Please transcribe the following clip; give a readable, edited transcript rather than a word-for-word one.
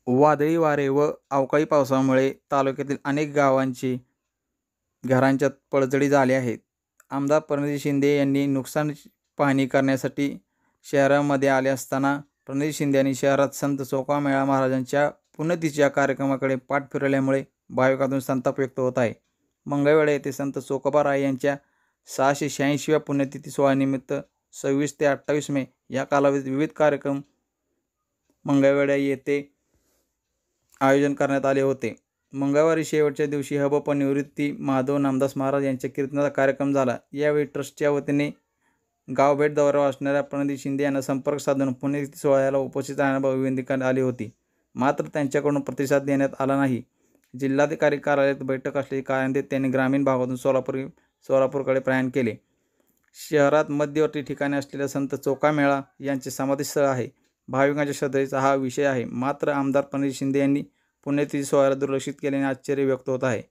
वादळी वारे व अवकाळी पावसामुळे तालुक्यातील अनेक गावांची घरांच्या पडझडी झाल्या आहेत. आमदार प्रणिती शिंदे यांनी नुकसान पाहणी करण्यासाठी शहरामध्ये आले असताना प्रणिती शिंदे यांनी शहरात संत चोखामेळा महाराजांच्या पुण्यतिथीच्या कार्यक्रमाकडे पाठ फिरवल्यामुळे भाविकांतून संताप व्यक्त होत आहे. मंगळवेढा येथे संत चोखोबाराय यांच्या 686व्या पुण्यतिथी सोहळ्यानिमित्त 26 ते 28 मे या कालावधीत विविध कार्यक्रम मंगळवेढा येथे आयोजन करण्यात आले होते. मंगळवारी शेवटच्या दिवशी हबप निवृत्ती माधव नामदास महाराज यांच्या कीर्तनाचा कार्यक्रम झाला. यावेळी ट्रस्टच्या वतीने गाव भेट दौऱ्यावर असणाऱ्या प्रणिती शिंदे यांना संपर्क साधून पुण्यतिथी सोहळ्याला उपस्थित राहण्याबाबत विनंती करण्यात आली होती, मात्र त्यांच्याकडून प्रतिसाद देण्यात आला नाही. जिल्हाधिकारी कार्यालयात बैठक असल्याचे कारण देत त्यांनी ग्रामीण भागातून सोलापूरकडे प्रयाण केले. शहरात मध्यवर्ती ठिकाणी असलेल्या संत चोखामेळा यांचे समाधीस्थळ आहे. भाविकांच्या श्रद्धेचा हा विषय आहे, मात्र आमदार प्रणिती शिंदे यांनी पुण्यतिथी सोहळ्याला दुर्लक्षित केल्याने आश्चर्य व्यक्त होत आहे.